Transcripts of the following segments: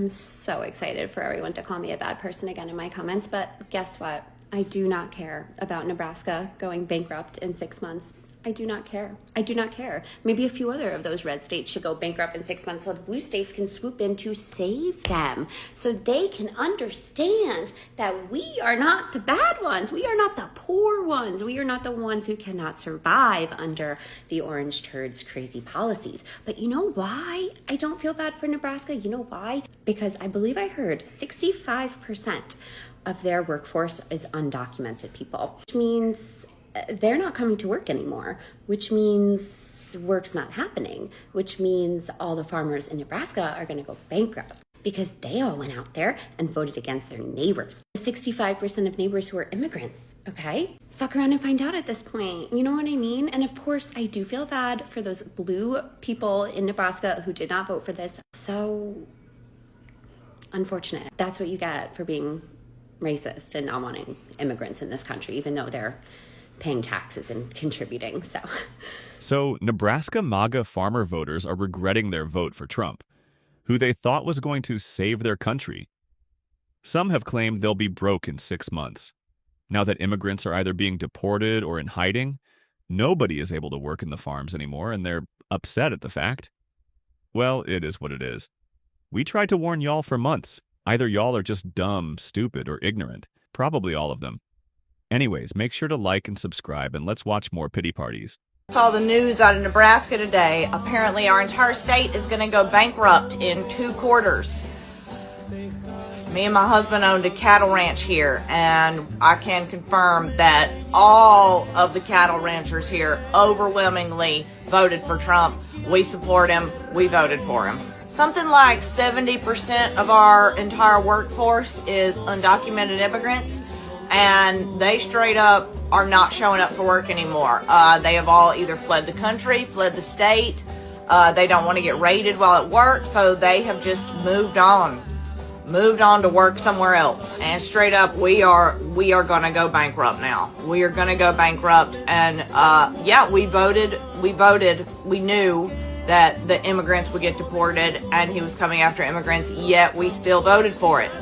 I'm so excited for everyone to call me a bad person again in my comments, but guess what? I do not care about Nebraska going bankrupt in 6 months. I do not care. I do not care. Maybe a few other of those red states should go bankrupt in 6 months so the blue states can swoop in to save them, so they can understand that we are not the bad ones. We are not the poor ones. We are not the ones who cannot survive under the orange turds' crazy policies. But you know why I don't feel bad for Nebraska? You know why? Because I believe I heard 65% of their workforce is undocumented people, which means they're not coming to work anymore, which means work's not happening, which means all the farmers in Nebraska are going to go bankrupt because they all went out there and voted against their neighbors. 65% of neighbors who are immigrants, okay? Fuck around and find out at this point. You know what I mean? And of course, I do feel bad for those blue people in Nebraska who did not vote for this. So unfortunate. That's what you get for being racist and not wanting immigrants in this country, even though they're paying taxes and contributing. So Nebraska MAGA farmer voters are regretting their vote for Trump, who they thought was going to save their country. Some have claimed they'll be broke in 6 months. Now that immigrants are either being deported or in hiding, nobody is able to work in the farms anymore, and they're upset at the fact. Well, it is what it is. We tried to warn y'all for months. Either y'all are just dumb, stupid, or ignorant. Probably all of them. Anyways, make sure to like and subscribe, and let's watch more pity parties. Saw the news out of Nebraska today. Apparently our entire state is going to go bankrupt in 2 quarters. Me and my husband owned a cattle ranch here, and I can confirm that all of the cattle ranchers here overwhelmingly voted for Trump. We support him. We voted for him. Something like 70% of our entire workforce is undocumented immigrants, and they straight up are not showing up for work anymore. They have all either fled the country, fled the state. They don't want to get raided while at work, so they have just moved on to work somewhere else. And straight up, we are going to go bankrupt now. We are going to go bankrupt. And yeah, we voted. We knew that the immigrants would get deported, and he was coming after immigrants, yet we still voted for it.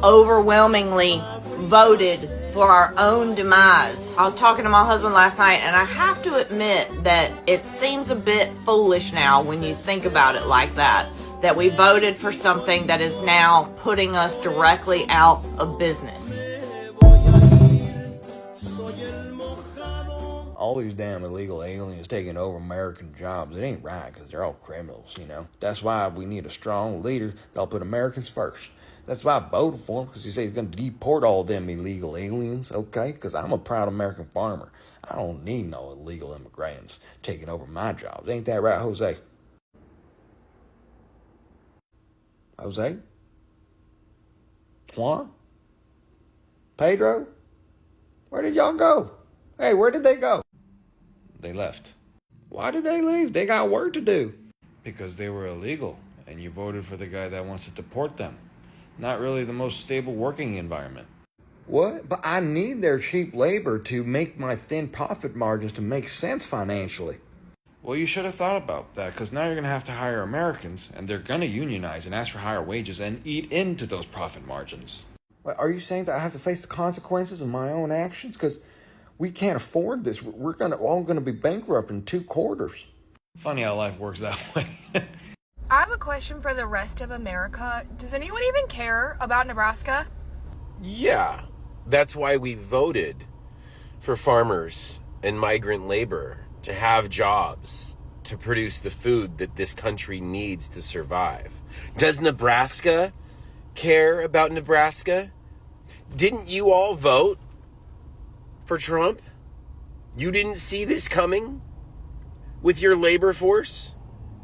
Overwhelmingly voted for our own demise. I was talking to my husband last night, and I have to admit that it seems a bit foolish now when you think about it like that we voted for something that is now putting us directly out of business. All these damn illegal aliens taking over American jobs, it ain't right, because they're all criminals, you know. That's why we need a strong leader that'll put Americans first. That's why I voted for him, because he said he's going to deport all them illegal aliens, okay? Because I'm a proud American farmer. I don't need no illegal immigrants taking over my jobs. Ain't that right, Jose? Jose? Juan? Pedro? Where did y'all go? Hey, where did they go? They left. Why did they leave? They got work to do. Because they were illegal, and you voted for the guy that wants to deport them. Not really the most stable working environment. What? But I need their cheap labor to make my thin profit margins to make sense financially. Well, you should have thought about that, because now you're going to have to hire Americans, and they're going to unionize and ask for higher wages and eat into those profit margins. What, are you saying that I have to face the consequences of my own actions? Because we can't afford this. We're all going to be bankrupt in 2 quarters. Funny how life works that way. I have a question for the rest of America. Does anyone even care about Nebraska? Yeah, that's why we voted for farmers and migrant labor to have jobs, to produce the food that this country needs to survive. Does Nebraska care about Nebraska? Didn't you all vote for Trump? You didn't see this coming with your labor force?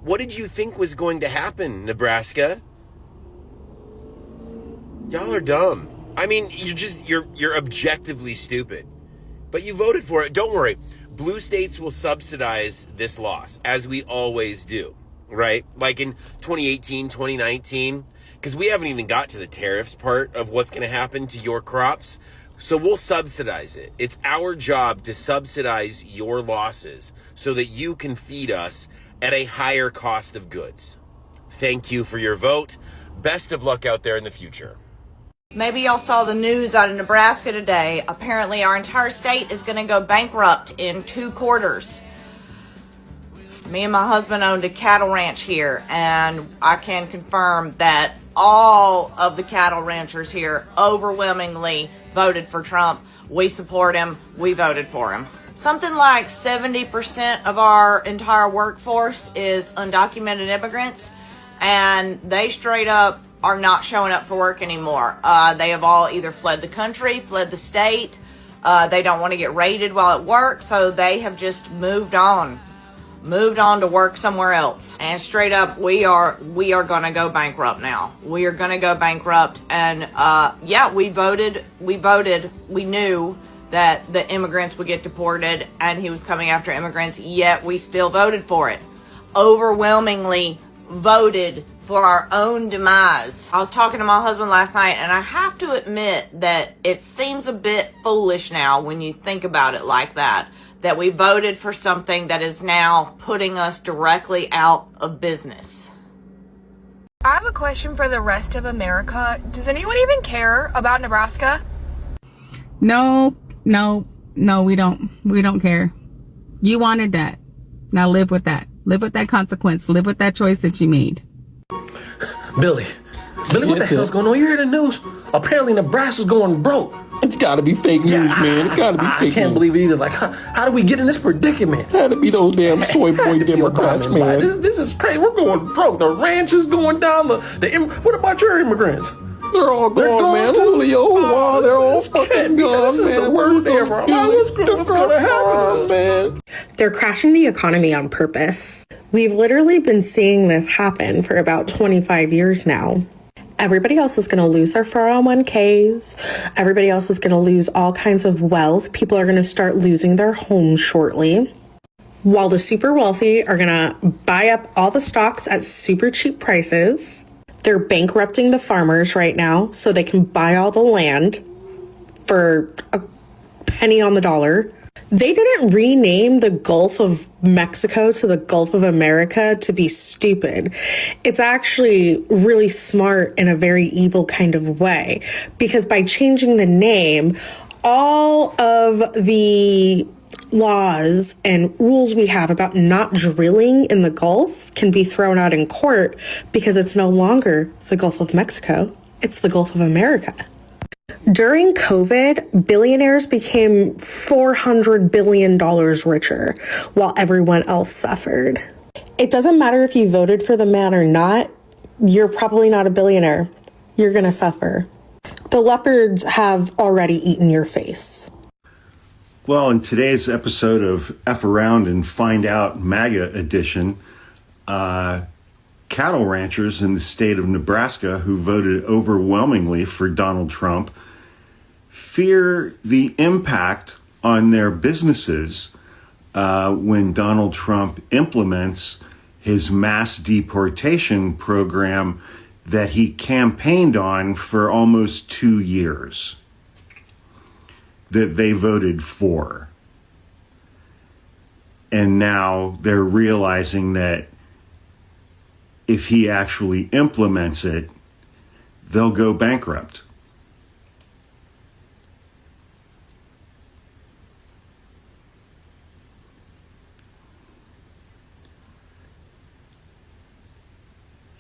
What did you think was going to happen, Nebraska? Y'all are dumb. I mean, you're objectively stupid. But you voted for it. Don't worry. Blue states will subsidize this loss, as we always do, right? Like in 2018, 2019, because we haven't even got to the tariffs part of what's going to happen to your crops. So we'll subsidize it. It's our job to subsidize your losses so that you can feed us at a higher cost of goods. Thank you for your vote. Best of luck out there in the future. Maybe y'all saw the news out of Nebraska today. Apparently our entire state is going to go bankrupt in 2 quarters. Me and my husband owned a cattle ranch here, and I can confirm that all of the cattle ranchers here overwhelmingly voted for Trump. We support him. We voted for him. Something like 70% of our entire workforce is undocumented immigrants, and they straight up are not showing up for work anymore. They have all either fled the country, fled the state. They don't want to get raided while at work, so they have just moved on to work somewhere else. And straight up, we are going to go bankrupt now. We are going to go bankrupt. And yeah, we voted. We knew that the immigrants would get deported and he was coming after immigrants, yet we still voted for it. Overwhelmingly voted for our own demise. I was talking to my husband last night, and I have to admit that it seems a bit foolish now when you think about it like that we voted for something that is now putting us directly out of business. I have a question for the rest of America. Does anyone even care about Nebraska? No, we don't. We don't care. You wanted that. Now live with that. Live with that consequence. Live with that choice that you made. Billy, what the hell's going on? You hear the news? Apparently Nebraska's going broke. It's gotta be fake news, man. It gotta be fake news. I can't believe it either. Like, how do we get in this predicament? Had to be those damn soy boy Democrats, man. This is crazy. We're going broke. The ranch is going down. What about your immigrants? They're all gone, man. Julio, wow, they're all fucking gone, man. What's gonna happen, man? They're crashing the economy on purpose. We've literally been seeing this happen for about 25 years now. Everybody else is going to lose their 401ks. Everybody else is going to lose all kinds of wealth. People are going to start losing their homes shortly. While the super wealthy are going to buy up all the stocks at super cheap prices. They're bankrupting the farmers right now so they can buy all the land for a penny on the dollar. They didn't rename the Gulf of Mexico to the Gulf of America to be stupid. It's actually really smart in a very evil kind of way, because by changing the name, all of the laws and rules we have about not drilling in the Gulf can be thrown out in court because it's no longer the Gulf of Mexico, it's the Gulf of America. During COVID, billionaires became $400 billion richer while everyone else suffered. It doesn't matter if you voted for the man or not, you're probably not a billionaire. You're gonna suffer. The leopards have already eaten your face. Well, in today's episode of F Around and Find Out MAGA edition, cattle ranchers in the state of Nebraska who voted overwhelmingly for Donald Trump fear the impact on their businesses when Donald Trump implements his mass deportation program that he campaigned on for almost 2 years, that they voted for. And now they're realizing that if he actually implements it, they'll go bankrupt.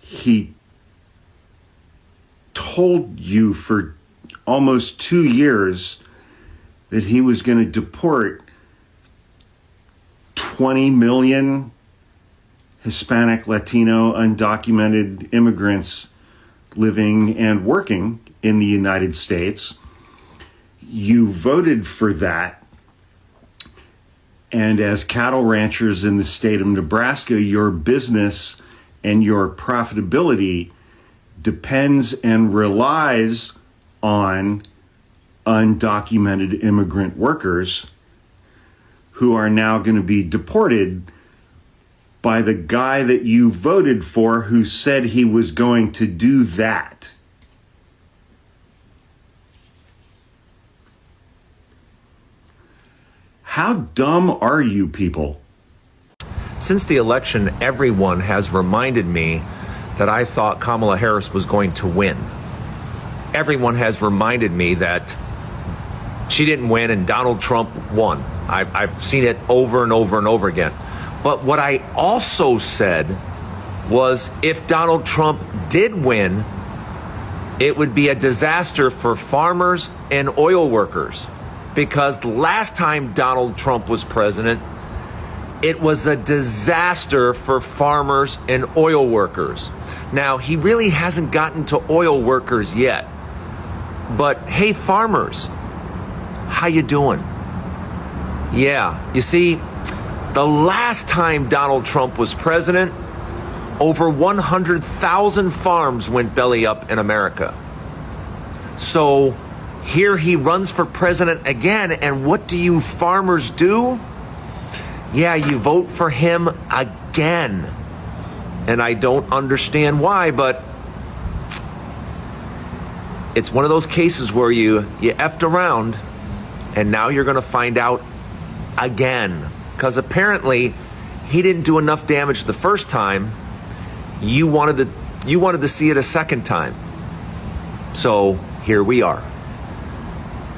He told you for almost 2 years that he was going to deport 20 million Hispanic, Latino, undocumented immigrants living and working in the United States. You voted for that. And as cattle ranchers in the state of Nebraska, your business and your profitability depends and relies on undocumented immigrant workers who are now going to be deported by the guy that you voted for who said he was going to do that. How dumb are you people? Since the election, everyone has reminded me that I thought Kamala Harris was going to win. Everyone has reminded me that she didn't win and Donald Trump won. I've seen it over and over and over again. But what I also said was if Donald Trump did win, it would be a disaster for farmers and oil workers. Because the last time Donald Trump was president, it was a disaster for farmers and oil workers. Now, he really hasn't gotten to oil workers yet. But hey, farmers, how you doing? Yeah, you see, the last time Donald Trump was president, over 100,000 farms went belly up in America. So here he runs for president again, and what do you farmers do? Yeah, you vote for him again. And I don't understand why, but it's one of those cases where you effed around and now you're going to find out again. Because apparently he didn't do enough damage the first time. You wanted to see it a second time. So here we are.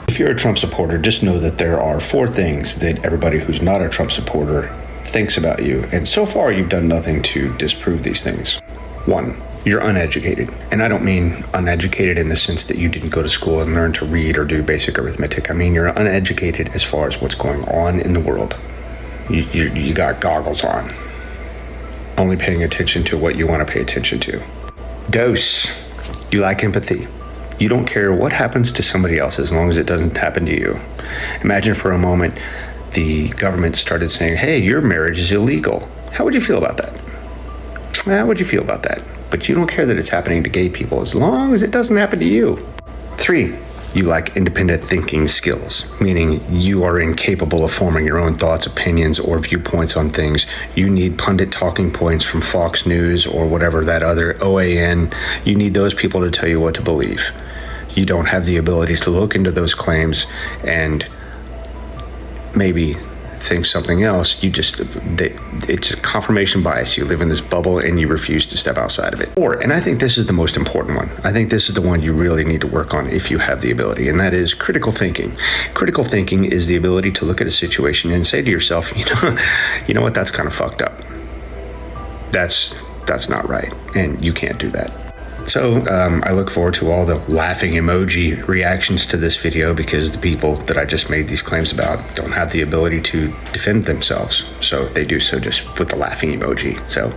If you're a Trump supporter, just know that there are 4 things that everybody who's not a Trump supporter thinks about you. And so far, you've done nothing to disprove these things. 1, you're uneducated. And I don't mean uneducated in the sense that you didn't go to school and learn to read or do basic arithmetic. I mean, you're uneducated as far as what's going on in the world. You got goggles on, only paying attention to what you want to pay attention to. Dose, you lack empathy. You don't care what happens to somebody else as long as it doesn't happen to you. Imagine for a moment the government started saying, hey, your marriage is illegal. How would you feel about that? How would you feel about that? But you don't care that it's happening to gay people as long as it doesn't happen to you. 3, you lack independent thinking skills, meaning you are incapable of forming your own thoughts, opinions, or viewpoints on things. You need pundit talking points from Fox News or whatever that other OAN. You need those people to tell you what to believe. You don't have the ability to look into those claims and maybe think something else. It's a confirmation bias. You live in this bubble and you refuse to step outside of it. And I think this is the most important one. I think this is the one you really need to work on if you have the ability, and that is critical thinking. Critical thinking is the ability to look at a situation and say to yourself, you know what, that's kind of fucked up. That's not right, and you can't do that. So I look forward to all the laughing emoji reactions to this video, because the people that I just made these claims about don't have the ability to defend themselves. So if they do so, just put the laughing emoji. So